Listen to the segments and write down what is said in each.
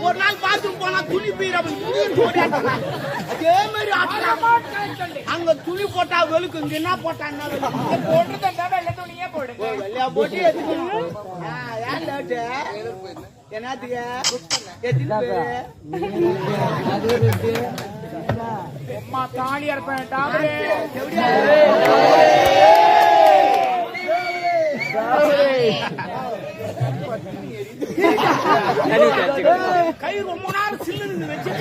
ஒரு நாள் பாத்ரூம் போனா துணி பீர அதே மாதிரி அங்க துணி போட்டா வெளுக்கு இங்க என்ன போட்டான்னா துணியே போடுங்க வெள்ளையா போட்டு ஏன் லேட்டு என்னத்துக்கு எத்தனை பேரு அம்மா தாலி அறுப்பேன் கை ரொம்ப நேரம் சில்லுன்னு வச்சு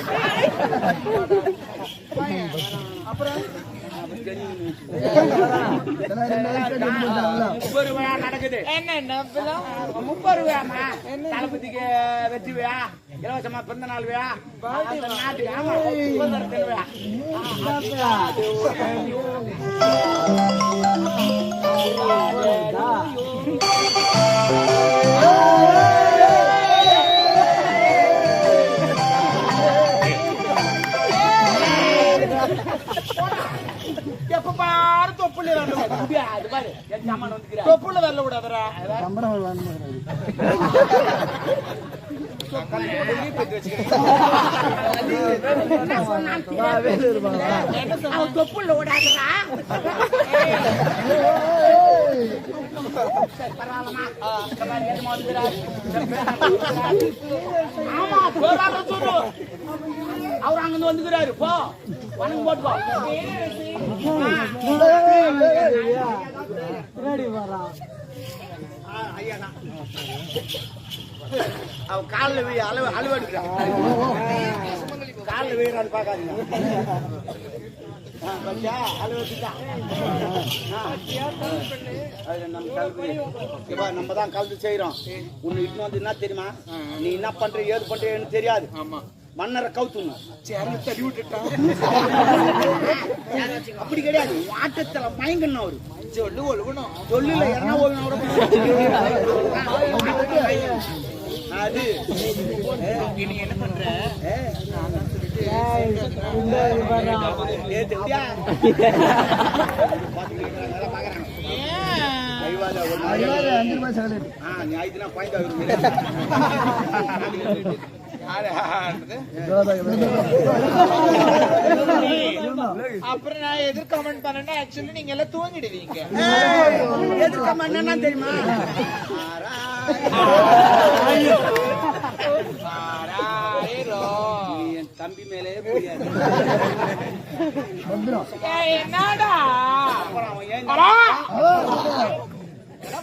அப்புறம் 30 ரூபாயா நடக்குது. என்ன 30 ரூபாயாமா தளபதிக்கு வெற்றிவியா இலவசமா பிறந்த நாள் வியா நாட்டுக்கு ஆமா எப்ப பாரு தொப்புள்ள அது பாரு தொப்புள்ள வரல கூடாதுரா தொப்புள்ள ஓடாதுரா ஆமா சொல்லு அவர் அங்கிருந்து வந்துக்கிறாரு போ வணக்கம் போட்டு அவ காலில் போய் அழுவெடுக்கிறான் காலில் போயிடாது பாக்காதீங்க நம்ம தான் கலந்து செய்யறோம் உன்னை இன்னும் வந்து என்ன தெரியுமா நீ என்ன பண்ற ஏது பண்றேன்னு தெரியாது மன்னரை கவுத்துணும் தள்ளி விட்டுட்டான் அப்படி கிடையாது ஆட்டத்துல மயங்கணும் அவரு சொல்லு ஒழுகணும் சொல்லுல என்ன ஒழுகணும் அது நீ என்ன பண்ற அப்புறம் நான் எதிர் கமெண்ட் பண்ணேன்னா ஆக்சுவலி நீங்க எல்லாம் தூங்கிடுவீங்க. எதிர் கமெண்ட் என்ன தெரியுமா என் தம்பி மேலே புரியாது என்னடா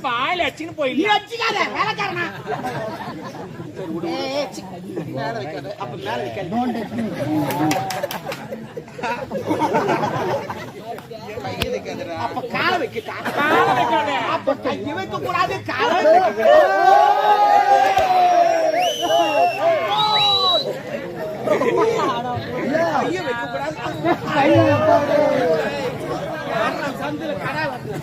வாயில அச்சுன்னு போயில அச்சுக்காத வேலைக்காரனா மேல வைக்காத அப்ப மேல வைக்காத அப்ப கால வைக்கிட்டா அப்ப கையை வைக்க கூடாது கால கையை வைக்க கூடாது சந்தில கடை வந்து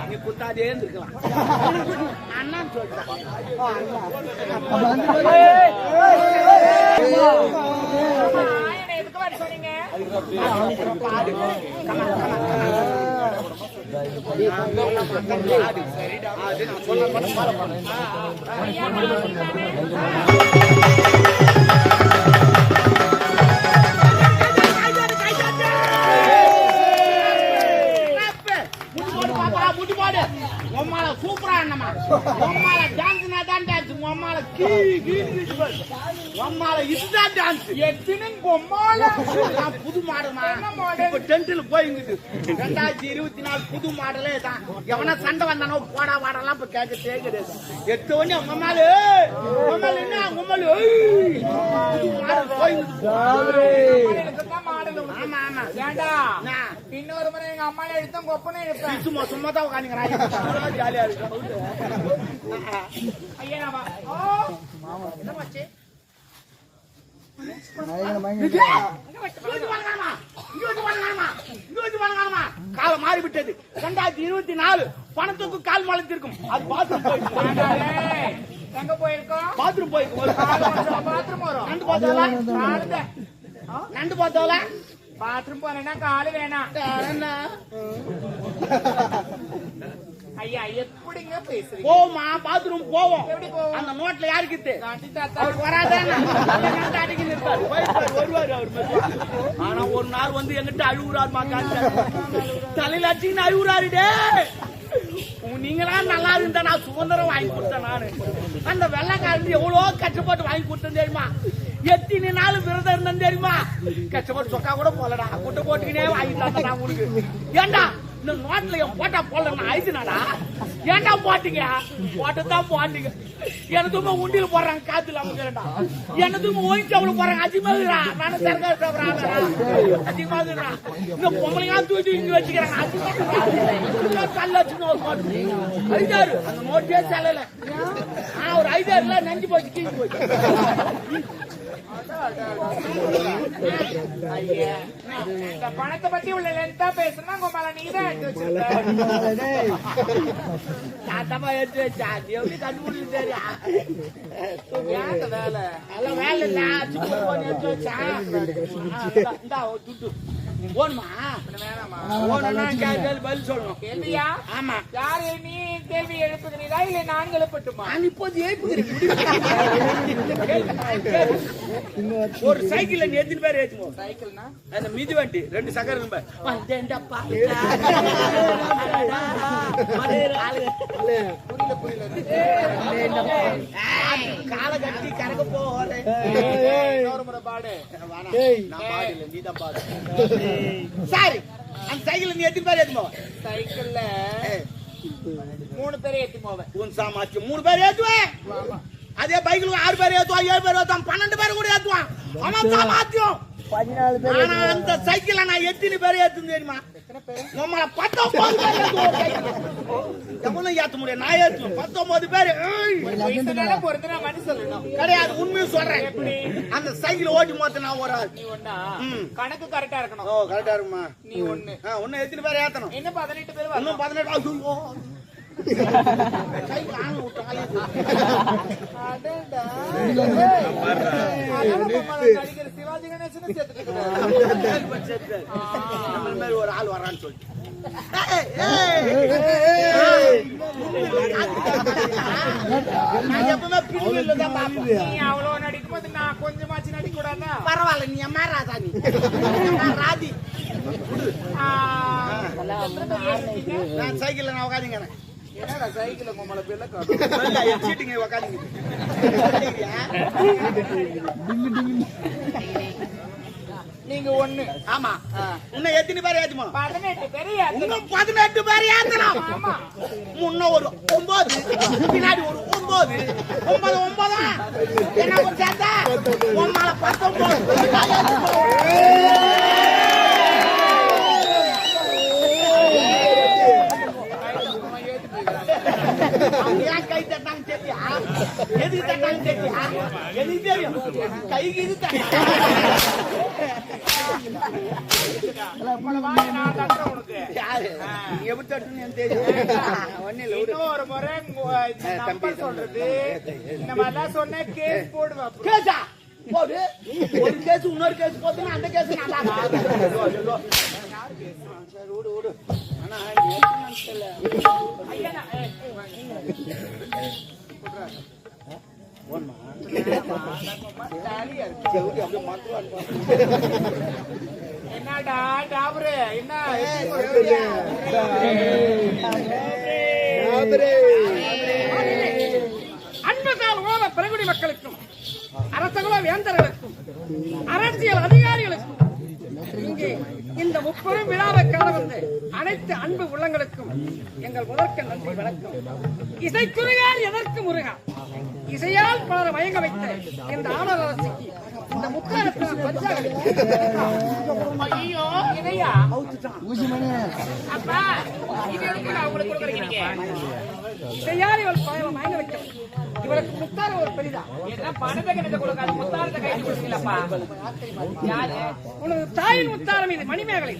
நீ குத்தாதே இருக்கலாம் அண்ணான்னு சொல்றேன் சூப்பரா என்னமா உம்மால டான்ஸ்னா தான் டான்ஸ் உம்மால உம்மால இதுதான் டான்ஸ் எத்தனை பொம்மால புது மாடல் இப்ப டென்ட்ல போயிங்குது 2024 புது மாடலே தான் எவனா சண்டை வந்தானோ போடா வாடலாம் இப்ப கேட்கவே கிடையாது எத்தவனே உம்மால என்ன உம்மால புது மாடல் போயிங்குது ஆமா ஆமா ஏண்டா இன்னொரு முறை எங்க அம்மால எடுத்தோம் கொப்பனே எடுப்பேன் சும்மா சும்மா தான் உட்காந்துக்கிறாங்க ஜாலியா இருக்கு ஐயா கால மாறிவிட்டது 2024 பணத்துக்கு கால் மலத்திருக்கும் அது பாத்ரூம் போயிருக்கு எங்க போயிருக்கோம் பாத்ரூம் போயிருக்கு பாத்ரூம் வரும் நண்டு பார்த்தோல பாத்ரூம் போனா காலு வேணாம் ஐயா எப்படிங்க பேசுறீங்க? போமா பாத்ரூம் போவோம். எப்படி போவோம்? அந்த நோட்ல யாருக்கிட்டு காட்டி தாத்தா. அவர் வராதானே அடிக்கி நிற்பாரு. வருவாரு அவர் மெதுவா. ஆனா ஒரு நாள் வந்து எங்கிட்ட அழுகுறாருமா தலையில அடிச்சுன்னு அழுகுறாரு. டே நீங்களா நல்லா இருந்தா நான் சுதந்திரம் வாங்கி கொடுத்தேன். நானு அந்த வெள்ளைக்காரன் எவ்வளவு கஷ்டப்பட்டு வாங்கி கொடுத்தேன் தெரியுமா? எத்தனை நாள் விரதம் இருந்தேன் தெரியுமா? கஷ்டப்பட்டு சொக்கா கூட போலடா குட்டை போட்டுக்கினே வாங்கி தந்தேன் நான் உங்களுக்கு. ஏண்டா இந்த நோட்ல என் போட்டா போல நான் ஆயிடுச்சுனாடா. ஏண்டா போட்டீங்க? போட்டுதான் போட்டீங்க. எனதுமே உண்டியில போடுறாங்க காத்து இல்லாம. எனதுமே ஓய்ச்சவளு போறாங்க. அதிகமாகுறா நானும் சர்க்கார் சாப்பிட்றேன். அதிகமாகுறா இந்த பொம்பளையா தூக்கி இங்க வச்சுக்கிறாங்க. அதிகமாக கல்ல வச்சுன்னு ஒரு போட்டு 5,000 அந்த நோட்டே செல்லல. ஒரு 5,000 நஞ்சு போச்சு கீழ் போச்சு. இந்த பணத்தை பத்தி உள்ள லென்த்தா பேசுனா கோமால நீதான் எடுத்து வச்சிருக்க. தாத்தமா எடுத்து வச்சா எப்படி கண்டுபிடிச்சு தெரியா? வேலை எல்லாம் வேலை இல்ல எடுத்து வச்சா இந்தா துட்டு போணுமா? வேணாமா? போனா கேள்வி பதில் சொல்லணும். கேள்வியா? ஆமா. யாரு நீ கேள்வி எழுப்புகிறீரா இல்ல நான் எழுப்பட்டுமா? நான் இப்போது எழுப்புகிறேன். ஒரு சைக்கிள்ல நீ எத்தனை பேர் ஏற்றுமோ? சைக்கிள்னா அந்த மிதி வண்டி 2 சக்கர நம்ப காலை கட்டி கறக்க போற முறை பாடு. நான் பாடல நீதான் பாடு. சாரி அந்த சைக்கிள் நீ எத்தனை பேர் ஏற்றுமோ? சைக்கிள்ல 3 பேரை ஏத்தி போவேன். உன் சாமாச்சு 3 பேர் ஏத்துவேன். அதே பைக்கில் 6 பேர் ஏத்துவான், 7 பேர் ஏத்துவான், 12 பேர் கூட ஏத்துவான். அவன் சாமாத்தியம் 14 பேர். ஆனா அந்த சைக்கிள நான் எத்தனை பேர் ஏத்தும் தெரியுமா? நம்மள 19 பேர் ஏத்துவோம். எவனும் ஏத்த முடியாது. நான் ஏத்துவேன் 19 பேர். பொறுத்தனா மணி சொல்லணும் கிடையாது. உண்மையை சொல்றேன். அந்த சைக்கிள் ஓட்டி மொத்த நான் ஒரு ஆள். நீ ஒண்ணா கணக்கு கரெக்டா இருக்கணும். ஓ கரெக்டா இருக்குமா? நீ ஒண்ணு ஒண்ணு எத்தனை பேர் ஏத்தணும்? என்ன 18 பேர் இன்னும் 18. நடிகர் சிவாஜி கணேசன் சேர்த்துட்டு ஒரு ஆள் வரான்னு சொல்லி நீ அவ்வளவு நடிக்கும் போது நான் கொஞ்சமாச்சு நடிக்க கூடாதா? பரவாயில்ல. நீ அம்மா ராதா நீ ராதி. நான் சைக்கிள்ல நான் உட்காந்துங்க. என்னடா சைக்கிள் உங்களை பிள்ளை சீட்டுங்க உட்காந்துங்க. நீங்க ஒண்ணு. ஆமா. இன்னும் எத்தனை பேர் ஏத்துமா? 18 பேர். இன்னும் 18 பேர் ஏத்தலாம். ஆமா. முன்ன ஒரு 9 பின்னாடி ஒரு 9 9 என்ன ஒரு சேர்த்தா உன்னால 19. ஏன் கை தட்டாங்க தெரியா? எதுக்கு தட்டாங்க தெரியா? எதுக்கு தெரியும்? கைக்கு இது எப்படி தட்டுன்னு தெரியும். ஒரு முறை நம்பர் சொல்றது இந்த மாதிரிலாம் சொன்ன கேஸ் போடுவா. கேஸா போடு. ஒரு கேஸ் இன்னொரு கேஸ் போதுன்னா அந்த கேஸ் நல்லா விடு விடு. ஆனா என்னடா டாபரு என்ன அன்பதால் ஓத பெருங்குடி மக்களுக்கும் அரசகுல வேந்தர்களுக்கும் அரசியல் அதிகாரிகளுக்கும் இங்கே இந்த முப்பெரும் விழாவை காண வந்த அனைத்து அன்பு உள்ளங்களுக்கும் எங்கள் முதற்க நன்றி வணக்கம். இசைக்குறையால் எதற்கு முருகா? இசையால் பலர் மயங்க வைத்த இந்த ஆடல் அரசிக்கு இந்த முத்தாரத்தின் பஞ்சாக ஐயோ இதையா அப்பா இது எதுக்கு நான் உங்களுக்கு கொடுக்குறீங்க? இசையால் இவள் பலர் மயங்க வைக்க இவளுக்கு முத்தார ஒரு பெரிதா? என்ன பணத்தை கிட்ட கொடுக்காது முத்தாரத்தை கைது கொடுக்கலப்பா. யாரு? உனது தாயின் முத்தாரம் இது மணிமேகலை.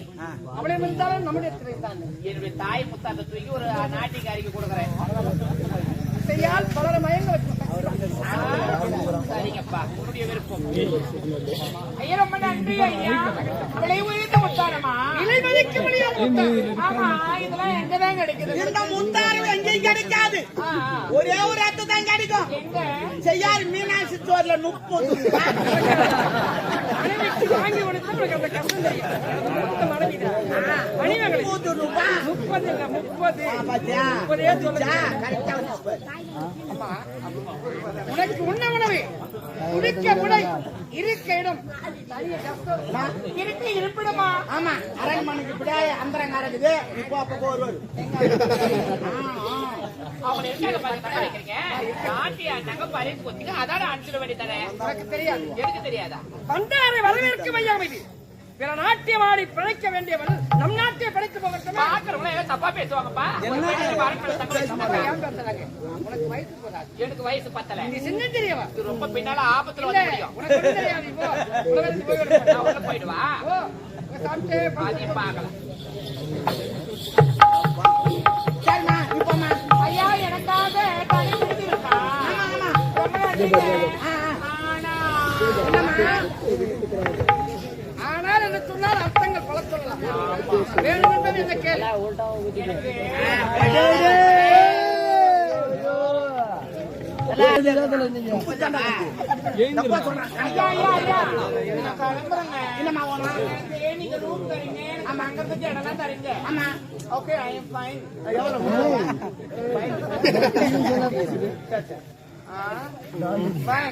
அவளை முத்தாரம் நம்முடைய திரைத்தான். என்னுடைய தாய் முத்தாரத்தை தூக்கி ஒரு நாட்டிக்காரிக்கு கொடுக்குறேன். இசையால் பலர் மயங்க வைக்கும். சரிங்கப்பா உன்னுடைய விருப்பம். ஐயா ரொம்ப நன்றி ஐயா. விலை உயர்ந்த முத்தாரமா? இலை மதிக்க முடியாத முத்தாரம். ஆமா இதெல்லாம் எங்கதான் கிடைக்குது? இந்த முத்தாரம் எங்க கிடைக்காது. ஒரே ஒரு இடத்து தான் கிடைக்கும். செய்யாறு மீனாட்சி ஸ்டோர்ல 30 ரூபாய். மனைவிக்கு வாங்கி கொடுத்தா உனக்கு அந்த கஷ்டம் தெரியும். மணிமகள் 30 ரூபாய். 30 இல்ல 30. பாத்தியா? 30 சொல்லுங்க. கரெக்டா வந்து. உனக்கு உண்ண உணவு, குடிக்க உடை, இருக்க இடம், இருக்க இருப்பிடமா? ஆமா, அரண்மனைக்கு இப்படியே அந்தரங்க இருக்குது. இப்போ அப்போ வருவாரு. அவங்க இருக்காங்க பாருங்க, தக்க வைக்கிறீங்க. நாட்டியா நகை பறிப்பு கொத்திங்க, அதான அனுப்பிச்சிட வேண்டியதானே. உனக்கு தெரியாது. எனக்கு தெரியாதா? வந்தாரை வரவேற்க வையாமை இது. பிற நாட்டியமாடி பிழைக்க வேண்டியவன் நம் நாட்டை பிழைத்து போகட்டுமா? பாக்குறவங்க ஏதோ தப்பா பேசுவாங்கப்பா. ஏன் பேசுறாங்க? உனக்கு வயசு போதாது. எனக்கு வயசு பத்தல. நீ சின்ன தெரியவா? இது ரொம்ப பின்னால ஆபத்துல இல்ல, வந்து முடியும். உனக்கு ஒண்ணும் தெரியாது. நீ போ. உலகத்துக்கு போய் விடு. நான் உள்ள போயிடுவா. போ. இங்க சாப்பிட்டு அதையும் பார்க்கலாம். சரிம்மா, இப்போம்மா. ஐயா எனக்காக தனி பிடிச்சிருக்கா. ஆமா. ரொம்ப நன்றிங்க. ஆனா ஆனால் என்ன சொன்னால் அர்த்தங்கள் பல சொல்லலாம். வேணும் என்பது என்ன கேள்வி? தப்பா சொல்றேன். ஐயா நான் கிளம்புறேங்க. என்னம்மா வேணும்? ஏன் நீங்க ரூம் தரீங்க? நம்ம அங்க இருந்து இடம்லாம் தரீங்க. ஆமா. Okay, I am fine.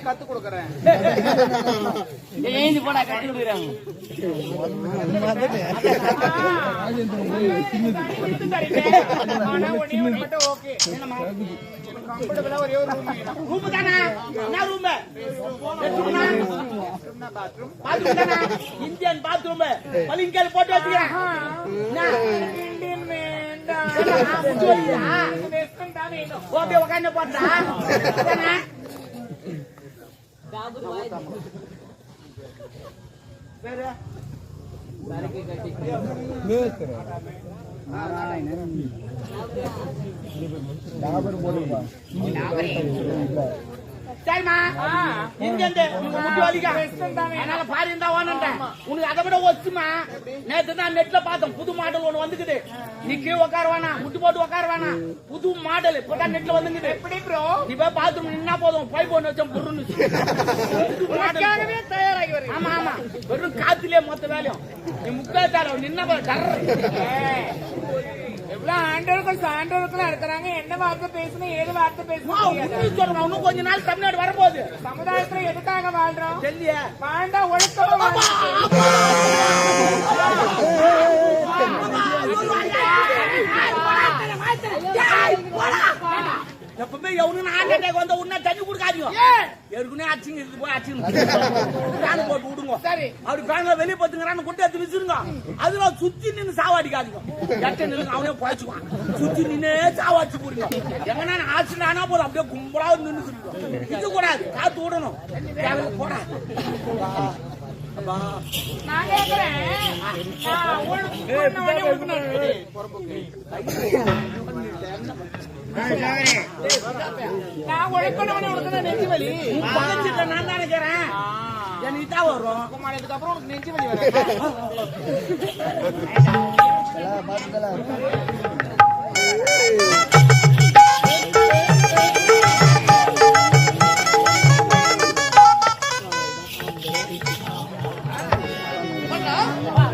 கத்து கொடுக்கறேன். ஏய் போடா கட்டி விடுறாங்க. ஆனா ஒண்ணே ஒண்ணு மட்டும் ஓகே. கம்ஃபர்டபிளா ஒரே ஒரு ரூம் ரூம் தானே? என்ன ரூம்? பாத்ரூம் தானே? Indian bathroom. பளிங்கல் போட்டு வச்சிருக்கேன். இந்தியன் வேண்டாம். வெஸ்டர்ன் தான் வேணும். ஓகே, உட்காந்து போட்டா. வேற சரிம்மா, இங்க அதனால பாரு இருந்தா ஓனன்றேன். உனக்கு அதை விட ஒச்சுமா. நேற்று தான் நெட்ல பார்த்தோம், புது மாடல் ஒண்ணு வந்துக்குது. நீ கீழே உட்கார வேணாம், முட்டு போட்டு உட்கார வேணாம். புது மாடல் இப்பதான் நெட்ல வந்துக்குது. எப்படி ப்ரோ? நீ போய் பாத்ரூம் நின்னா போதும், பைப் ஒண்ணு வச்சோம் புருன்னு. உனக்காகவே தயாராகி வருகிறேன். ஆமா ஆமா, வெறும் காத்திலே மொத்த வேலையும். நீ முக்காத்தால நின்ன எவ்வளவு ஆண்டவர்கள் இருக்கிறாங்க. என்ன வார்த்தை பேசணும், ஏது வார்த்தை பேசணும். இன்னும் கொஞ்ச நாள் தமிழ்நாடு வரப்போகுது. சமுதாயத்துல எதுக்காக வாழ்றோம்? தெரியல. வாழ்ந்தா ஒழுக்கமா எப்பவுமே எவனு ஹார்ட் அட்டாக் வந்தா உன்ன தண்ணி குடுக்காதீங்க. ஏற்கனவே அச்சிங்க இருக்கு, போய் அச்சிங்க ஃபேன் போட்டு விடுங்க. சரி, அப்படி ஃபேன்ல வெளியே பத்துங்கிறான்னு கொண்டு எடுத்து வச்சிருங்க. அதுல சுத்தி நின்று சாவாடிக்காதீங்க. எட்ட நின்று அவனே போயிச்சுவான். சுத்தி நின்னே சாவாடிச்சு போடுங்க. எங்கன்னா ஆக்சிடென்ட் ஆனா போதும், அப்படியே கும்பலா நின்று இது கூடாது. காத்து விடணும். போடாது. நான் கேக்குறேன். நான் ஒழுக்கணும்னு உனக்கு நெஞ்சு வலி. நான் தான் நினைக்கிறேன். எனக்கு தான் வரும். அதுக்கப்புறம் உனக்கு நெஞ்சு வலி வரும்.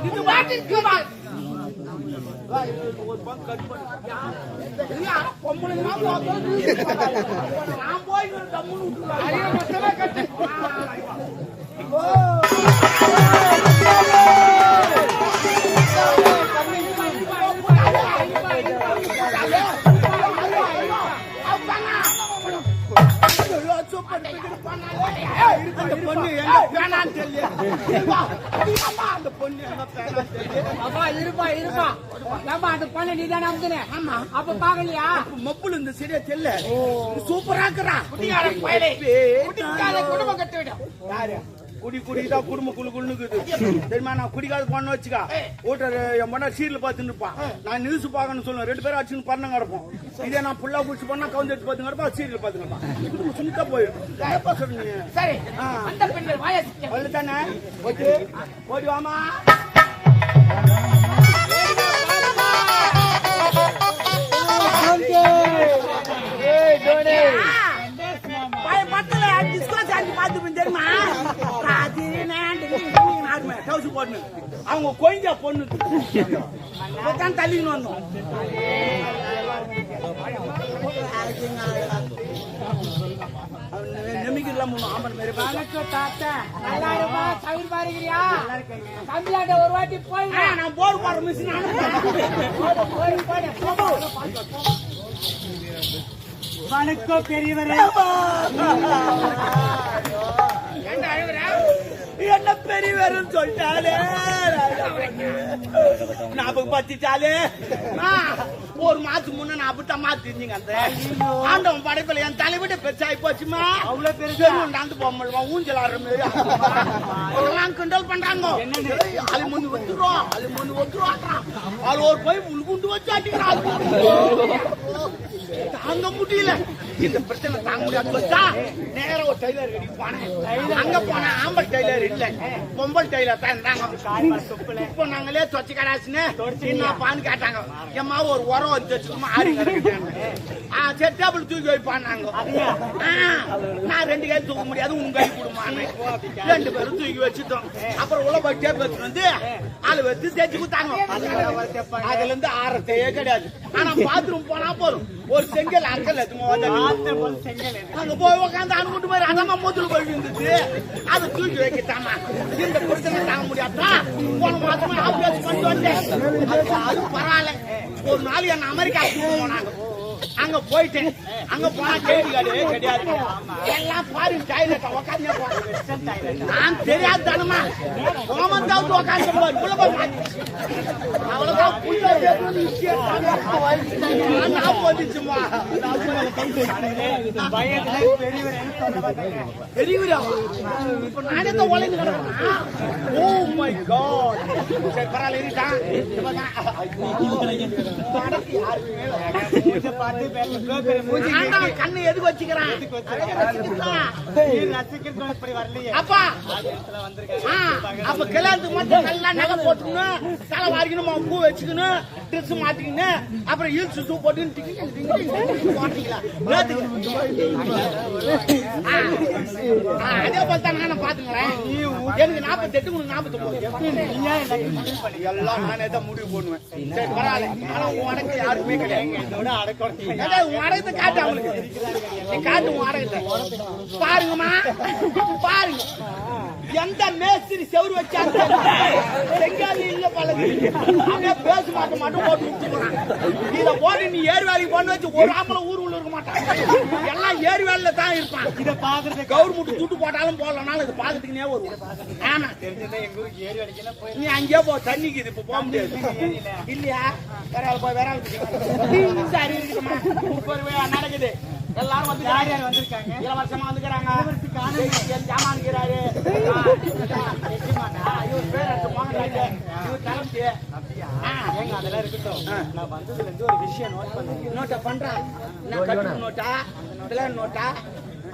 இது பாட்டிற்கு வா. நான் போய் தம்முன்னு விட்டுருவாங்க. இருப்பா நம்ம அந்த பொண்ணு நீதான் நம்புனேன். ஆமா, அப்ப பாக்கலையா? மப்புள் இந்த சரியா தெரியல. சூப்பரா இருக்கிறான். குடும்பம் கட்டிவிடும். யாரு குடிதான் குடும்ப குழுக்குது தெரியுமா? நான் குடிக்காத பொண்ணு வச்சுக்கா ஓட்டர் என் பொண்ணா சீரியல் பார்த்துன்னு இருப்பான். நான் நியூஸ் பார்க்கணும்னு சொல்லுவேன். 2 பேரும் அடிச்சுன்னு பண்ண கிடப்போம். இதே நான் புல்லா குடிச்சு பண்ணா கவுந்து எடுத்து பார்த்து கிடப்பா, சீரியல் பார்த்து கிடப்பான். சுனிக்கா போயிடும். சொல்லுங்க. சரி, அந்த பெண்கள் வாய தானே ஓகே, ஓடி வாமா. பொண்ணு அவங்க கொஞ்சம் பொண்ணு தான் தள்ளின்னு வந்தோம். நம்பிக்கைலாம் ஆம்பன் மாரி தாத்தா நல்லா இருப்பா தவிர பாருக்கிறியா தமிழ்நாட்டை ஒரு வாட்டி போய் நான் போர் போடுற மிஷின் வணக்கம் பெரியவரே. என்ன பெரியவரும் சொல்லிட்டாலே ஞாபகம் பத்திட்டாலே ஒரு மாசத்துக்கு முன்ன நான் அப்படித்தான் மாத்திருந்தீங்க. அந்த ஆண்டவன் படைப்பில் என் தலைவிட பெருசாகி போச்சுமா. அவ்வளவு பெருசு நடந்து போக முடியுமா? ஊஞ்சல் ஆடுற மாதிரி அதெல்லாம் கிண்டல் பண்றாங்க. அது முன்னு ஒத்துருவோம், அது முன்னு ஒத்துருவான். அது ஒரு போய் உள்குண்டு வச்சு அடிக்கிறான். தாங்க முடியல, இந்த பிரச்சனை தாங்க முடியாது. வச்சா நேரம் ஒரு டெய்லர் கடைக்கு போனேன். அங்க போன ஆம்பல் டெய்லர் இல்ல, பொம்பல் டெய்லர் தான் இருந்தாங்க. இப்போ நாங்களே தொச்சு கடாச்சுன்னு என்னப்பான்னு கேட்டாங்க. எம்மா ஒரு உரம் வச்சு வச்சுக்கோமா ஆரி கிடக்கிட்டாங்க. சரி டேபிள் தூக்கி வைப்பான்னாங்க. நான் 2 கை தூக்க முடியாது, உங்க கை கொடுமான்னு 2 பேரும் தூக்கி வச்சுட்டோம். அப்புறம் உள்ள போய் டேப் வச்சு வந்து ஆளு வச்சு தேய்ச்சி கொடுத்தாங்க. அதுல இருந்து ஆறத்தையே கிடையாது. ஆனா பாத்ரூம் போனா போதும் ஒரு செங்கல் அங்கல் அங்க போய் உட்காந்து அனுப்பிட்டு மாதிரி அதமா மூத்துல போயிட்டு இருந்துச்சு. அதை தூக்கி வைக்கட்டாமா. இந்த பிரச்சனை தாங்க முடியாதா? போன மாசமா ஆபரேஷன் பண்ணிட்டு வந்தேன். அது பரவாயில்ல. ஒரு நாள் என்ன அமெரிக்கா போனாங்க. அங்க போயிட்டேன். அங்க போனா கேள்வி கிடையாது. எல்லாம் பாரு டாய்லெட் உட்காந்து நான் தெரியாது தானுமா. கோமந்தாவது உட்காந்து அவ்வளவுதான் வந்துச்சுமா. பெரியவரா இப்ப நானே தான் உழைந்து கிடக்கிறேன். Oh my God. சரி பரவாயில்ல கண்ணு எதுக்கு வச்சுக்கிறான்? அப்பா அப்ப கல்யாணத்துக்கு மட்டும் நல்லா நகை போட்டுக்கணும், தலை வாரிக்கணும், பூ வச்சுக்கணும், ட்ரெஸ் மாட்டிக்கணும், அப்புறம் ஹீல்ஸ் ஷூ போட்டு அதே போல தான் நானும் பாத்துக்கிறேன். எனக்கு 48 உங்களுக்கு 49 எல்லாம் நானே தான் முடிவு பண்ணுவேன். சரி பரவாயில்ல. ஆனா உனக்கு யாருக்குமே கிடையாது. அடகத்தை காட்டு அவங்களுக்கு. நீ காட்டு உன் அடகத்தை பாருங்கம்மா. பாருங்க எந்த மேஸ்திரி செவரு வச்சாங்க செங்காலி இல்ல பழகு அப்படியே பேச மட்டும் போட்டு விட்டுறான். இத போட்டு நீ ஏறு வேலைக்கு பண்ண வச்சு ஒரு ஆம்பளை ஊர் உள்ள இருக்க மாட்டான். எல்லாம் ஏறு வேலையில தான் இருப்பான். இதை பாக்குறது கவர்மெண்ட் துட்டு போட்டாலும் போடலனாலும் இது பாக்கிறதுக்குனே வருவோம். ஆமா நீ அங்கேயே போ. தண்ணிக்கு இது இப்ப போக முடியாது இல்லையா? வேற போய் வேற சரி இருக்குமா? 30 ரூபாய் நடக்குது. எல்லாரும் வந்து யார் யார் வந்திருக்காங்க? இளவரசமா வந்துக்கிறாங்க. ஜாமான்கிறாரு இவர் பேர் கிளம்பி அதெல்லாம் இருக்கட்டும். நான் வந்ததுல இருந்து ஒரு விஷயம் நோட் பண்ணேன். நோட்டை பண்றேன். நோட்டா இதெல்லாம் நோட்டா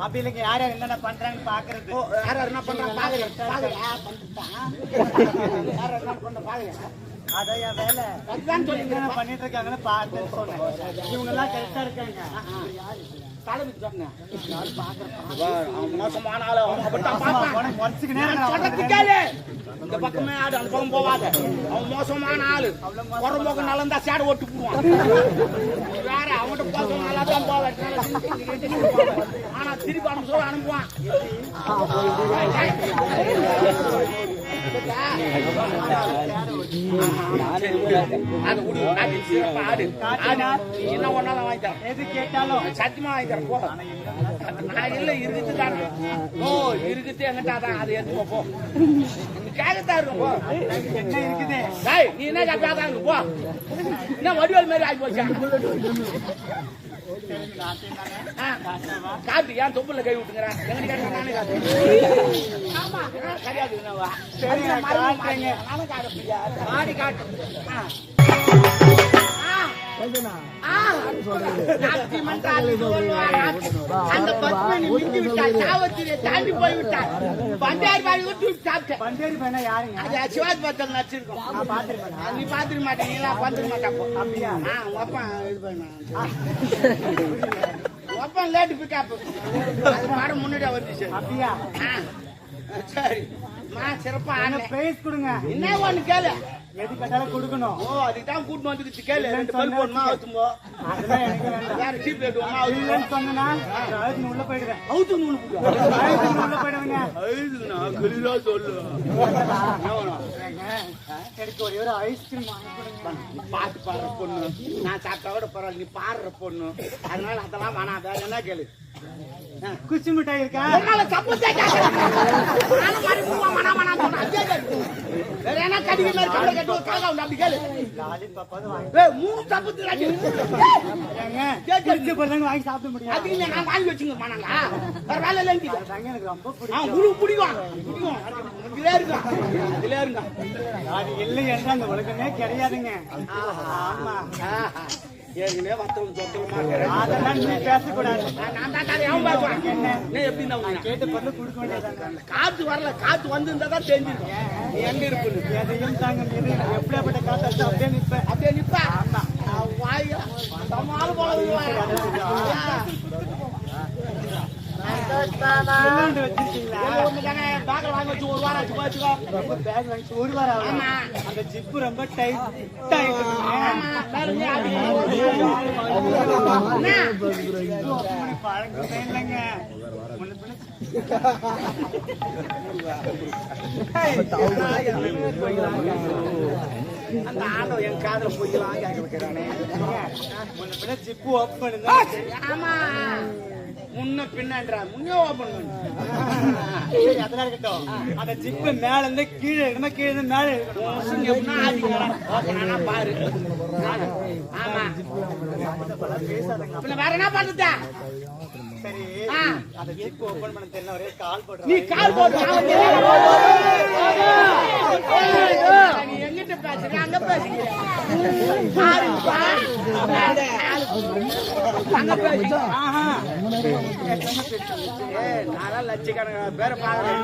அப்படி இல்லைங்க. யார் யார் என்னென்ன பண்றாங்க பாக்குறது. யார் யார் என்ன பண்றாங்க பாக்குறேன். யார் யார் என்ன பண்ற பாக்குறேன். அதான் என் வேலை. அதுதான் சொல்லி என்ன பண்ணிட்டு இருக்காங்கன்னு பார்த்து சொன்னேன். இவங்க எல்லாம் கரெக்டா இருக்காங்க. மோசமான ஆளு இந்த பக்கமே ஆடு அந்த பக்கம் போவாத. அவன் மோசமான ஆளு. உடம்போக்கு நல்லா இருந்தா சேடை ஓட்டு போடுவான். வேற அவன்கிட்ட போக நல்லா தான் போவேன். ஆனா திருப்பி அவன் சொல்ல அனுப்புவான். என்ன ஒன்னாலும் வாங்கி தரேன். எது கேட்டாலும் சத்தியமா வாங்கி தரேன். போ நான் இல்ல இருக்குது தானே. ஓ இருக்குது எங்கிட்டாதான் அதை எடுத்து போ. கேட்கத்தான் இருக்கும். போ என்ன இருக்குது நீ என்ன கேட்டாதான் இருக்கு. போ என்ன வடிவேல் மாதிரி ஆகி போச்சா? காட்டு ஏன் தொப்புல கை விட்டுங்கிறேன். எங்க கேட்டா நானே காட்டு. ஆமா கிடையாது. நானும் காட்டுறியா? மாடி காட்டு. அந்த பத்மினி மிஞ்சி விட்டாள். சாவத்திரியை தாண்டி போய் விட்டாள். பண்டாரி பாடி விட்டு சாப்பிட்டேன். பண்டாரி பண்ண யாருங்க? அது சிவாஜி பத்தல் நடிச்சிருக்கோம். நீ பாத்துக்க மாட்டீங்களா? பாத்துக்க மாட்டாப்போ. அப்படியா? ஒப்பன் இது பண்ண ஒப்பன் லேட்டு பிக்கப். அது பாடம் முன்னாடியே வந்துச்சு. அப்படியா? சரி சிறப்பா பிரைஸ் கொடுங்க. என்ன ஒண்ணு கேளு. எது கேட்டாலும் கொடுக்கணும். ஓ அதுதான் கூட்டு வந்துட்டு கேளு. 2 பல்பு ஒண்ணா ஊத்தும்போ. அதெல்லாம் எனக்கு வேண்டாம். வேற டீ பிளேட் ஒண்ணா இல்லன்னு சொன்னா அழுது உள்ள போயிடுவேன். அவுத்து நூல் புடி. அழுது உள்ள போயிடுவேங்க. அழுதுனா கலிரா சொல்லு. எனக்கு ஒரே ஒரு ஐஸ்கிரீம் வாங்கி கொடுங்க. நீ பாட்டு பாடுற பொண்ணு. நான் சாப்பிட்டா கூட பரவாயில்ல. நீ பாடுற பொண்ணு. அதனால அதெல்லாம் வேணாம். வேற என்ன கேளு. குச்சி மிட்டாய் இருக்கா? உன்னால சப்போட்டா கேக்குறேன். நானும் மாதிரி மூவா மனா சொன்னா அதே கேளு. வேற என்ன கடிக்கு மாதிரி கம்பள கட்டு காகா உண்டு அப்படி கேளு. லாலிபாப் வாங்கி. ஏய் 3 சப்போட்டா கேளு. ஏங்க குச்சி பொருளங்க வாங்கி சாப்பிட முடியாது. அது நான் வாங்கி வச்சுங்க மானங்க. வேற வேலை இல்ல நீ. அதாங்க எனக்கு ரொம்ப பிடிக்கும். உங்களுக்கு பிடிக்கும். இதுல இருக்கா. இதுல இருக்கா. அது இல்லை என்று அந்த உலகமே கிடையாதுங்க. ஆமா. ஏற்கனவே வத்தலும் சொத்தலும் மாட்டேன். அதெல்லாம் நீ பேசக்கூடாது. நான் தான் தானே அவன் பாக்குவான். என்ன எப்படி நான் கேட்ட பொருள் கொடுக்க வேண்டியதாங்க. காத்து வரல. காத்து வந்திருந்தா தான் தெரிஞ்சிருக்கும் நீ எங்க இருப்புன்னு. எதையும் தாங்க மீது எப்படியாப்பட்ட காத்தாச்சு அப்படியே நிற்பேன். அப்படியே நிப்பா. வாயா சமாள போல வச்சிருக்கீங்களா? பேக்கல் வாங்கி வச்சு 1 வாரம் ஆச்சு பாத்துக்கோ. பேக் வாங்கி 1 வாரம் ஆகும். ஆமா. அந்த ஜிப்பு ரொம்ப டைட் ஆயிட்டு பழக்கமே இல்லைங்க. அந்த ஆண்டவன் என் காதல போய்க்கலாம் கேட்க வைக்கிறானே. முன்ன ஜிப்பு ஓப்பன் பண்ணுங்க. ஆமா முன்ன பின்னன்றா முன்னே ஓபன் பண்ணு. அதெல்லாம் இருக்கட்டும். அந்த ஜிப்பு மேல இருந்து கீழே இருக்கணும், கீழே இருந்து மேல இருக்கணும். பாரு. ஆமா வேற என்ன பண்ணுதா? சரி அந்த ஜிப்பு ஓபன் பண்ண தெரியல. ஒரே கால் போடுற. நீ கால் போடு. நீ எங்கிட்ட பேசுற அங்க பேசுற. அங்க பேசு. நான் லட்சக்கணக்கான பேரை பாக்குறேன்.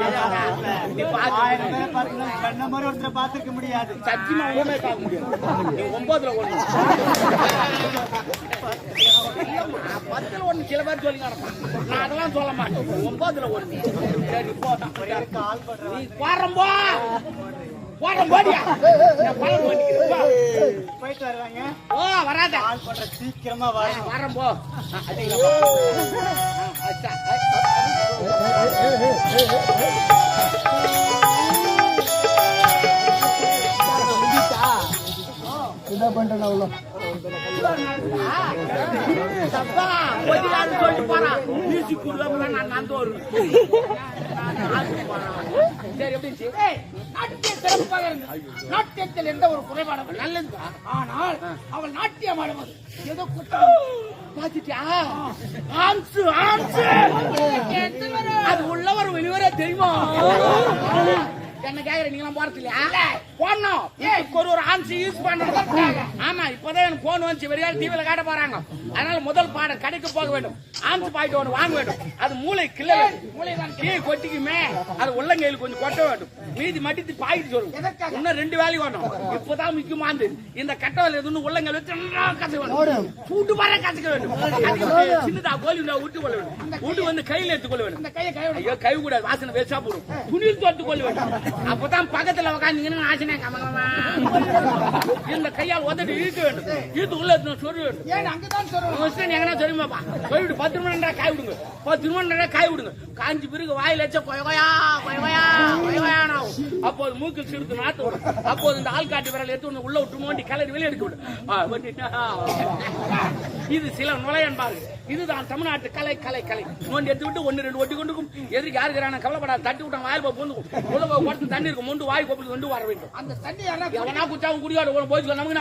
நீ 1000 பேரை பார்த்து கண்ண மாதிரி ஒருத்தரை பார்த்திருக்க முடியாது. சத்தியமா ஒண்ணுமே பார்க்க முடியாது. நீ 9ல 1 10ல 1 சில பேர் சொல்லி நடப்பான். நான் அதெல்லாம் சொல்ல மாட்டேன். 9ல 1 சரி போட்டான். கால் போடுற. நீ போறம்போ போடியா. போயிட்டு வருவாங்க. ஓ வராத. கால் போடுற சீக்கிரமா வரும். வரம்போ என்ன பண்றேன் அவ்வளோ சொல்லிட்டு போறான். மியூசிக் கொடுக்காம நான் நடந்து வருவேன். சரி எப்படி நாட்டிய சிறப்பாக இருந்தது. நாட்டியத்தில் எந்த ஒரு குறைபாடும் நல்லதுதான். ஆனால் அவள் நாட்டியம் ஆடுவது ஏதோ பாத்துட்டியா? அது உள்ளவர் வெளிவர தெரியுமா? என்ன கேக்குற நீங்க போறது இல்லையா? போடணும். ஒரு ஆன்சி யூஸ் பண்றது. ஆமா இப்பதான் எனக்கு போன் வந்து வெளியால் டிவில காட்ட போறாங்க. அதனால முதல் பாடம் கடைக்கு போக வேண்டும். ஆன்சி பாயிண்ட் ஒன்று வாங்க வேண்டும். அது மூளை கிள்ள மூளை தான் கீழே கொட்டிக்குமே. அது உள்ளங்கையில் கொஞ்சம் கொட்ட வேண்டும். மீதி மட்டித்து பாயிட்டு சொல்லும். இன்னும் 2 வேலை வேணும். இப்பதான் முக்கியமானது இந்த கட்டவல் எதுன்னு உள்ளங்கையில் வச்சு கசக்க வேண்டும். சூட்டு வர கசக்க வேண்டும். சின்னதா கோலி விட்டு கொள்ள வேண்டும். வீட்டு வந்து கையில் எடுத்துக்கொள்ள வேண்டும். ஐயோ கை கூடாது. வாசனை வேஸ்டா போடும். துணியில் தோட்டு கொள்ள வேண்டும். அப்பதான் பக்கத்துல உட்காந்து ஆசனை இந்த கையால் உதவி இழுக்க வேண்டும். இழுத்து உள்ள சொல்ல வேண்டும். எங்கன்னா சொல்லுமாப்பா சொல்லிவிட்டு 10 மணி நேரம் காய் விடுங்க. 10 மணி நேரம் காய் விடுங்க. காஞ்சி பிறகு வாயில வச்சா கொயகோயா அப்போது மூக்கில் சிறுத்து நாத்து விடும். அப்போது இந்த ஆள்காட்டு விரல் எடுத்து உள்ள விட்டு மோண்டி கலரி வெளியே எடுக்க விடும். இது சில நுழையன்பாரு. இதுதான் தமிழ்நாட்டு கலை கலை கலை. மோண்டி எடுத்து விட்டு 1 2 ஒட்டி கொண்டுக்கும். எதிர்க்கு யாருக்கிறான கவலைப்படாது. தட்டி விட்டான் வாயில் போந்துக்கும். உள்ள தண்ணி இருக்கும். மொண்டு வாய் கொப்பளுக்கு கொண்டு வர வேண்டும். அந்த தண்ணி எவனா குச்சாவும் குடியாடு போய் நமக்கு